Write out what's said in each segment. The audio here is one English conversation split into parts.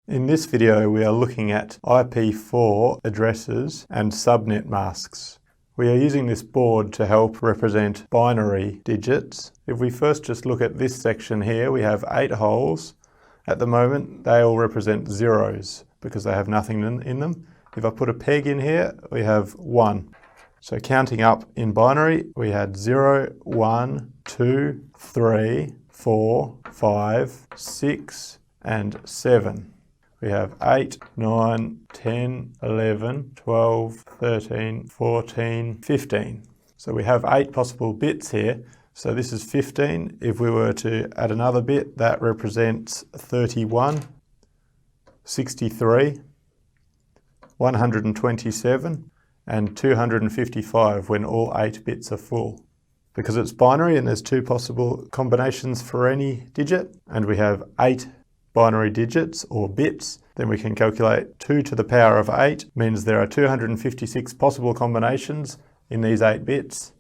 In this video, we are looking at IP4 addresses and subnet masks. We are using this board to help represent binary digits. If we first just look at this section here, we have 8 holes. At the moment, they all represent zeros because they have nothing in them. If I put a peg in here, we have 1. So counting up in binary, we had 0, 1, 2, 3, 4, 5, 6, and 7. We have 8, 9, 10, 11, 12, 13, 14, 15. So we have 8 possible bits here. So this is 15. If we were to add another bit, that represents 31, 63, 127, and 255 when all 8 bits are full. Because it's binary and there's 2 possible combinations for any digit, and we have 8 binary digits or bits, then we can calculate 2 to the power of 8 means there are 256 possible combinations in these 8 bits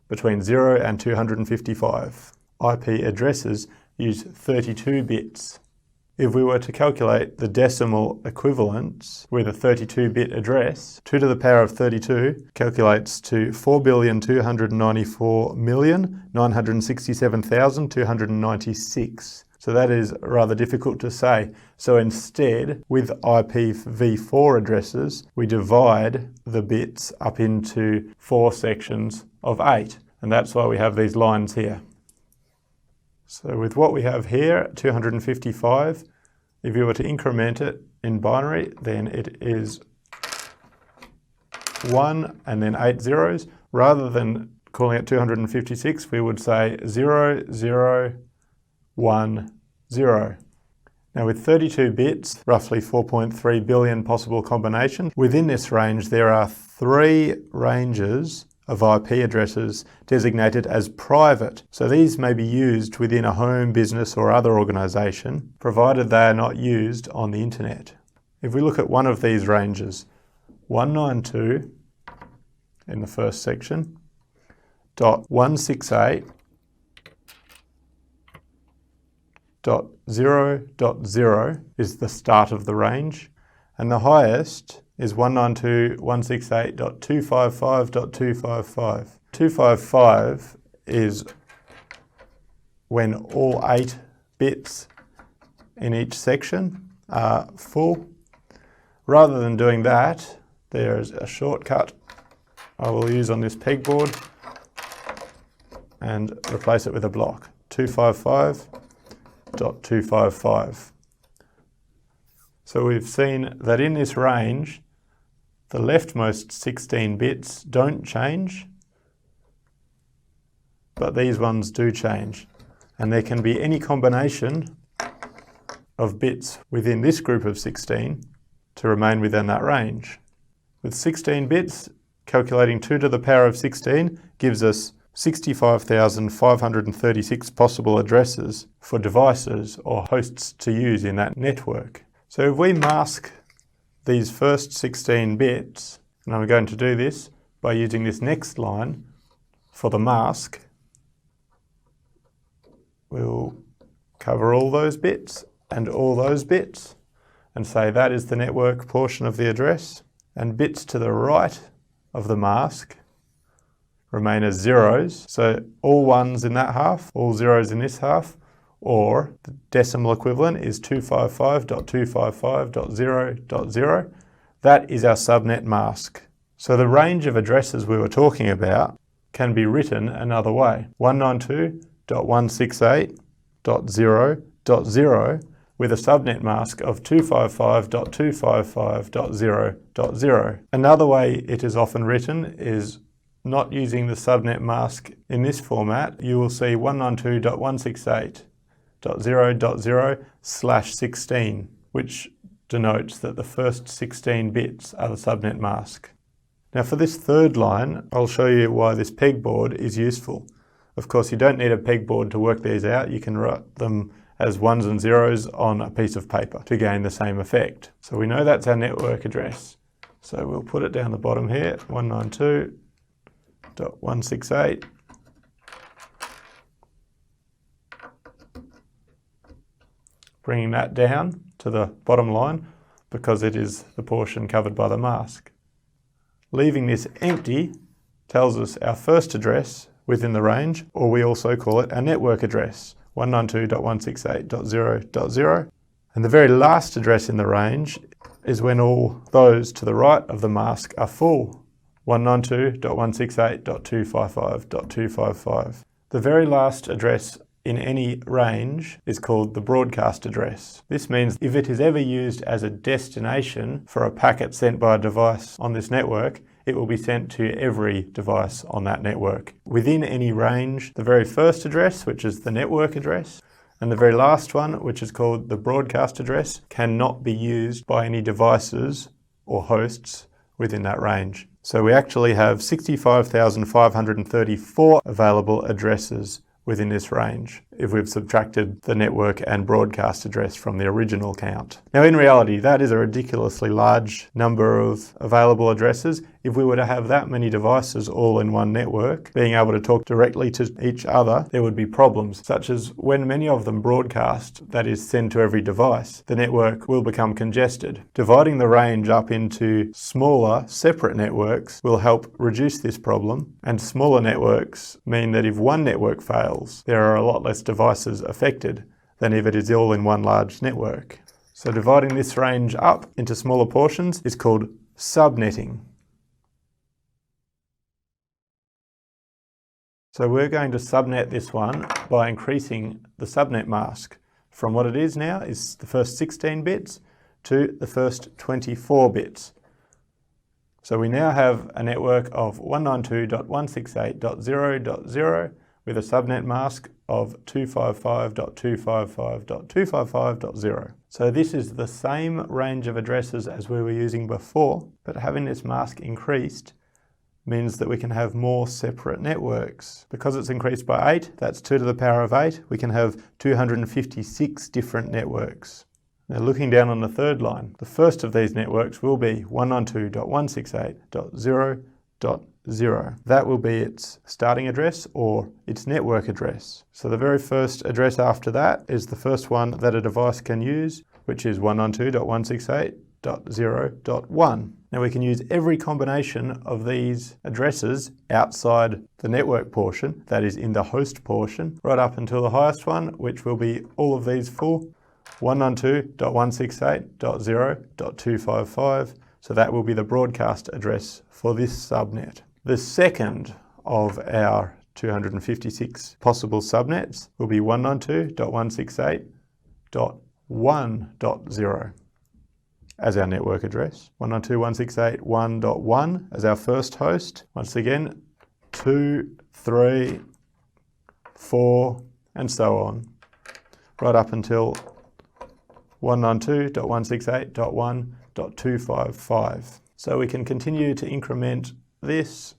between 0 and 255. IP addresses use 32 bits. If we were to calculate the decimal equivalents with a 32-bit address, 2 to the power of 32 calculates to 4,294,967,296. So that is rather difficult to say. So instead, with IPv4 addresses, we divide the bits up into 4 sections of 8. And that's why we have these lines here. So with what we have here, 255, if you were to increment it in binary, then it is 1 and then 8 zeros. Rather than calling it 256, we would say 0, 0, 1, 0. Now with 32 bits, roughly 4.3 billion possible combinations, within this range there are 3 ranges of IP addresses designated as private. So these may be used within a home, business or other organisation, provided they are not used on the internet. If we look at one of these ranges, 192 in the first section, .168 .0.0 is the start of the range, and the highest is 192.168.255.255. 255 is when all 8 bits in each section are full. Rather than doing that, there is a shortcut I will use on this pegboard and replace it with a block. 255.255. So we've seen that in this range, the leftmost 16 bits don't change, but these ones do change. And there can be any combination of bits within this group of 16 to remain within that range. With 16 bits, calculating 2 to the power of 16 gives us 65,536 possible addresses for devices or hosts to use in that network. So if we mask these first 16 bits, and I'm going to do this by using this next line for the mask, we'll cover all those bits and all those bits and say that is the network portion of the address, and bits to the right of the mask remain as zeros. So all 1s in that half, all zeros in this half, or the decimal equivalent is 255.255.0.0. That is our subnet mask. So the range of addresses we were talking about can be written another way. 192.168.0.0 with a subnet mask of 255.255.0.0. Another way it is often written is not using the subnet mask in this format. You will see 192.168.0.0/16, which denotes that the first 16 bits are the subnet mask. Now for this third line, I'll show you why this pegboard is useful. Of course, you don't need a pegboard to work these out. You can write them as 1s and 0s on a piece of paper to gain the same effect. So we know that's our network address. So we'll put it down the bottom here, 192.168. Bringing that down to the bottom line because it is the portion covered by the mask. Leaving this empty tells us our first address within the range, or we also call it our network address, 192.168.0.0. And the very last address in the range is when all those to the right of the mask are full, 192.168.255.255. The very last address in any range is called the broadcast address. This means if it is ever used as a destination for a packet sent by a device on this network, it will be sent to every device on that network. Within any range, the very first address, which is the network address, and the very last one, which is called the broadcast address, cannot be used by any devices or hosts within that range. So we actually have 65,534 available addresses within this range, if we've subtracted the network and broadcast address from the original count. Now in reality, that is a ridiculously large number of available addresses. If we were to have that many devices all in one network, being able to talk directly to each other, there would be problems, such as when many of them broadcast, that is send to every device, the network will become congested. Dividing the range up into smaller, separate networks will help reduce this problem, and smaller networks mean that if one network fails, there are a lot less devices affected than if it is all in one large network. So dividing this range up into smaller portions is called subnetting. So we're going to subnet this one by increasing the subnet mask from what it is now is the first 16 bits to the first 24 bits. So we now have a network of 192.168.0.0 with a subnet mask of 255.255.255.0. So this is the same range of addresses as we were using before, but having this mask increased means that we can have more separate networks. Because it's increased by 8, that's 2 to the power of 8, we can have 256 different networks. Now looking down on the third line, the first of these networks will be 192.168.0.0. That will be its starting address or its network address. So the very first address after that is the first one that a device can use, which is 192.168.0.1. Now we can use every combination of these addresses outside the network portion, that is in the host portion, right up until the highest one, which will be all of these full, 192.168.0.255. So that will be the broadcast address for this subnet. The second of our 256 possible subnets will be 192.168.1.0 as our network address, 192.168.1.1 as our first host. Once again, 2, 3, 4, and so on, right up until 192.168.1.255. So we can continue to increment this,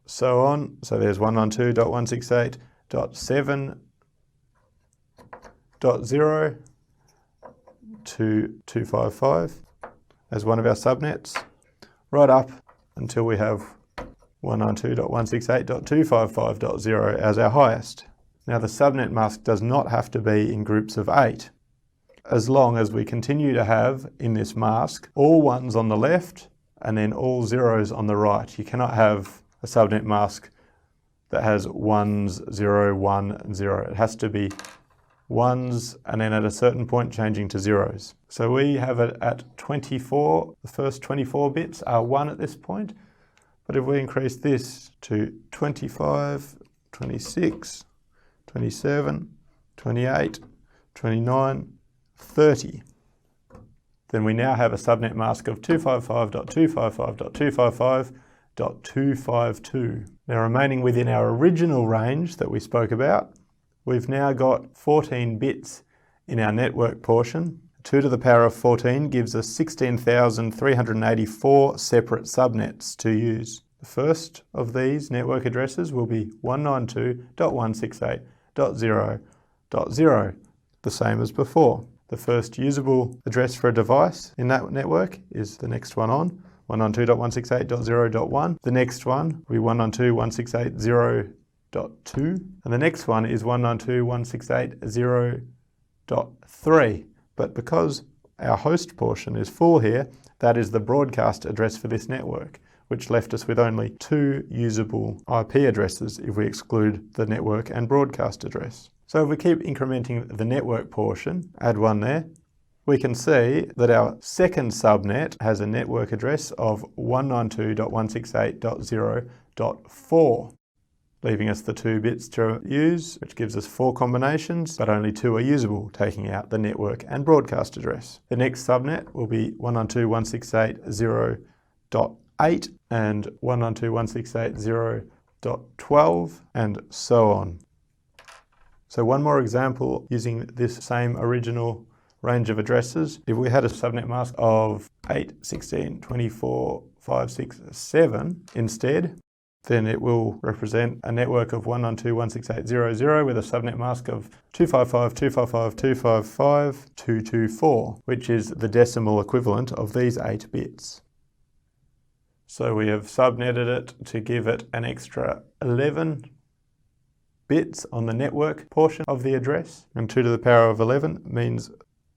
so on. So there's 192.168.7.0 to 255 as one of our subnets, right up until we have 192.168.255.0 as our highest. Now the subnet mask does not have to be in groups of 8, as long as we continue to have in this mask all ones on the left and then all zeros on the right. You cannot have a subnet mask that has 1s, 0, 1, and 0. It has to be 1s and then at a certain point changing to zeros. So we have it at 24, the first 24 bits are 1 at this point, but if we increase this to 25, 26, 27, 28, 29, 30, then we now have a subnet mask of 255.255.255.252. Now remaining within our original range that we spoke about, we've now got 14 bits in our network portion. 2 to the power of 14 gives us 16,384 separate subnets to use. The first of these network addresses will be 192.168.0.0, the same as before. The first usable address for a device in that network is the next one on, 192.168.0.1. The next one will be 192.168.0.2, and the next one is 192.168.0.3. 0.3. But because our host portion is full here, that is the broadcast address for this network, which left us with only 2 usable IP addresses if we exclude the network and broadcast address. So if we keep incrementing the network portion, add 1 there, we can see that our second subnet has a network address of 192.168.0.4, leaving us the 2 bits to use, which gives us 4 combinations, but only 2 are usable, taking out the network and broadcast address. The next subnet will be 192.168.0.8 and 192.168.0.12, and so on. So one more example using this same original range of addresses. If we had a subnet mask of 8, 16, 24, 5, 6, 7 instead, then it will represent a network of 192.168.0.0 with a subnet mask of 255.255.255.224, which is the decimal equivalent of these 8 bits. So we have subnetted it to give it an extra 11 bits on the network portion of the address, and 2 to the power of 11 means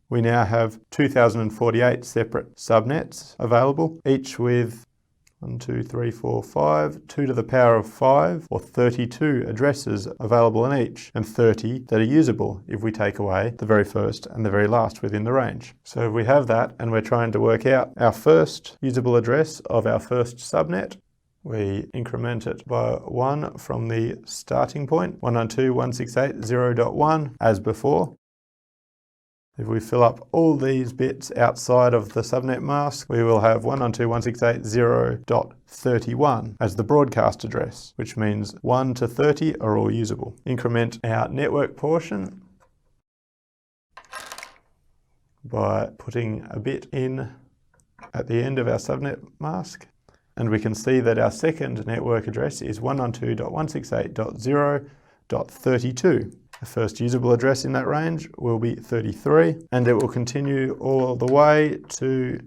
we now have 2048 separate subnets available, each with 1, 2, 3, 4, 5, 2 to the power of 5, or 32 addresses available in each, and 30 that are usable if we take away the very first and the very last within the range. So if we have that and we're trying to work out our first usable address of our first subnet, we increment it by 1 from the starting point, 192.168.0.1, as before. If we fill up all these bits outside of the subnet mask, we will have 192.168.0.31 as the broadcast address, which means 1 to 30 are all usable. Increment our network portion by putting a bit in at the end of our subnet mask, and we can see that our second network address is 192.168.0.32. The first usable address in that range will be 33, and it will continue all the way to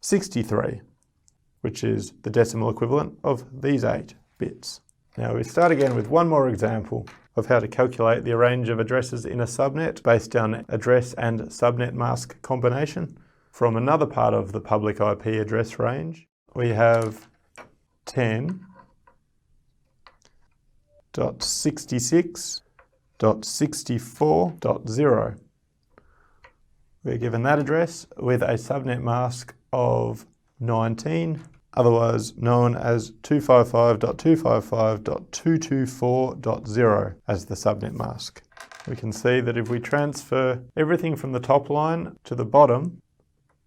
63, which is the decimal equivalent of these 8 bits. Now we start again with one more example of how to calculate the range of addresses in a subnet based on address and subnet mask combination. From another part of the public IP address range, we have 10.66.64.0. We're given that address with a subnet mask of 19, otherwise known as 255.255.224.0 as the subnet mask. We can see that if we transfer everything from the top line to the bottom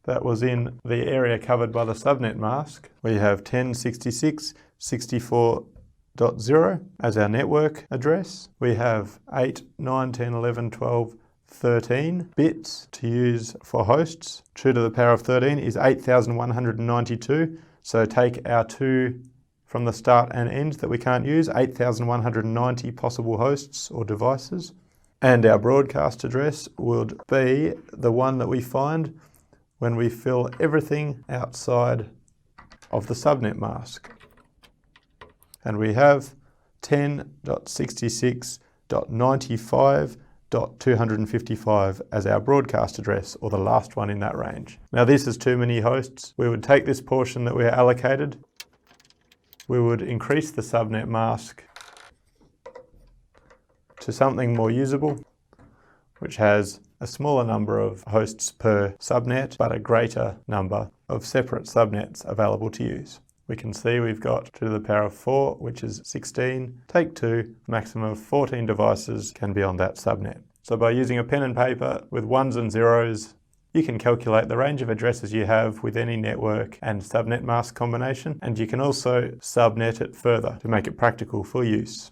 that was in the area covered by the subnet mask, we have 10.66.64.0 as our network address. We have 8, 9, 10, 11, 12, 13 bits to use for hosts. 2 to the power of 13 is 8,192. So take our 2 from the start and end that we can't use, 8,190 possible hosts or devices. And our broadcast address would be the one that we find when we fill everything outside of the subnet mask. And we have 10.66.95.255 as our broadcast address, or the last one in that range. Now this is too many hosts. We would take this portion that we are allocated, we would increase the subnet mask to something more usable, which has a smaller number of hosts per subnet, but a greater number of separate subnets available to use. We can see we've got 2 to the power of 4, which is 16. Take 2, maximum of 14 devices can be on that subnet. So by using a pen and paper with 1s and 0s, you can calculate the range of addresses you have with any network and subnet mask combination, and you can also subnet it further to make it practical for use.